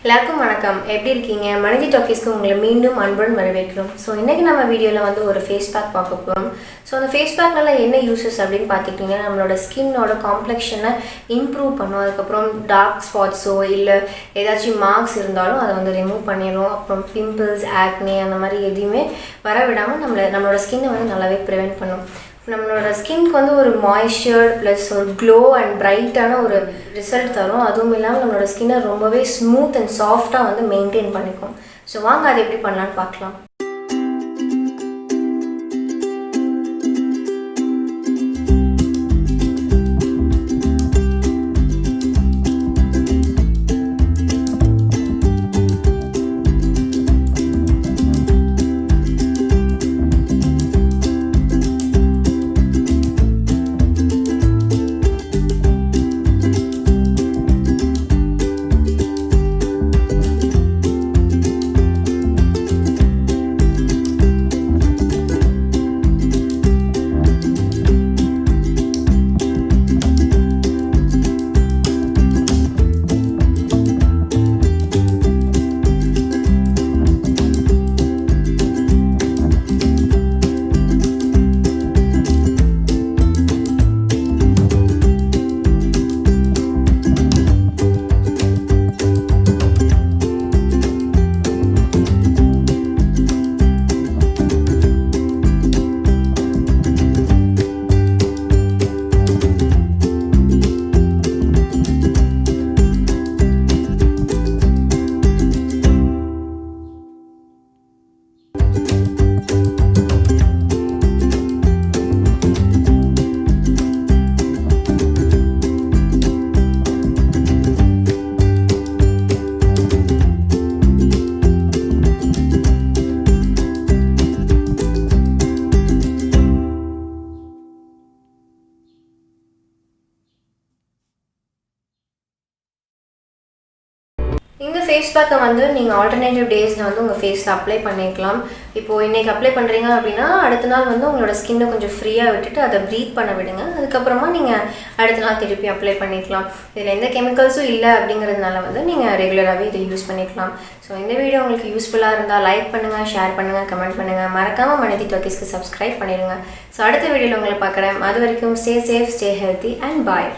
எல்லாருக்கும் வணக்கம். எப்படி இருக்கீங்க? மனிதி டாக்கீஸ்க்கு உங்களை மீண்டும் அன்புடன் வரவேற்கிறோம். ஸோ இன்றைக்கி நம்ம வீடியோவில் வந்து ஒரு ஃபேஸ் பேக் பார்க்க போகிறோம். ஸோ அந்த ஃபேஸ் பேக்னால என்ன யூஸஸ் அப்படின்னு பார்த்துக்கிட்டிங்கன்னா, நம்மளோட ஸ்கின்னோட காம்ப்ளெக்ஷனை இம்ப்ரூவ் பண்ணும். அதுக்கப்புறம் டார்க் ஸ்பாட்ஸோ இல்லை ஏதாச்சும் மார்க்ஸ் இருந்தாலும் அதை வந்து ரிமூவ் பண்ணிடும். அப்புறம் பிம்பிள்ஸ், ஆக்னே அந்த மாதிரி எதையுமே வர விடாமல் நம்மளோட ஸ்கின்னை வந்து நல்லாவே ப்ரிவென்ட் பண்ணும். நம்மளோட ஸ்கின்க்கு வந்து ஒரு மாய்ஸ்சர் ப்ளஸ் ஒரு க்ளோ அண்ட் பிரைட்டான ஒரு ரிசல்ட் தரும். அதுவும் இல்லாமல் நம்மளோட ஸ்கின்னை ரொம்பவே ஸ்மூத் அண்ட் சாஃப்டாக வந்து மெயின்டைன் பண்ணிக்கும். ஸோ வாங்க அதை எப்படி பண்ணலான்னு பார்க்கலாம். இந்த ஃபேஸ் பேக்கை வந்து நீங்கள் ஆல்டர்னேட்டிவ் டேஸில் வந்து உங்கள் ஃபேஸில் அப்ளை பண்ணிக்கலாம். இப்போது இன்றைக்கி அப்ளை பண்ணுறீங்க அப்படின்னா அடுத்த நாள் வந்து உங்களோட ஸ்கின்னை கொஞ்சம் ஃப்ரீயாக விட்டுட்டு அதை ப்ரீத் பண்ண விடுங்க. அதுக்கப்புறமா நீங்கள் அடுத்த நாள் திருப்பி அப்ளை பண்ணிக்கலாம். இதில் எந்த கெமிக்கல்ஸும் இல்லை அப்படிங்கிறதுனால வந்து நீங்கள் ரெகுலராகவே இதை யூஸ் பண்ணிக்கலாம். ஸோ இந்த வீடியோ உங்களுக்கு யூஸ்ஃபுல்லாக இருந்தால் லைக் பண்ணுங்கள், ஷேர் பண்ணுங்கள், கமெண்ட் பண்ணுங்கள். மறக்காமல் மனிதி டாக்கீஸ்க்கு சப்ஸ்கிரைப் பண்ணிடுங்க. ஸோ அடுத்த வீடியோவில் உங்களை பார்க்குறேன். அது வரைக்கும் stay safe, stay healthy and bye.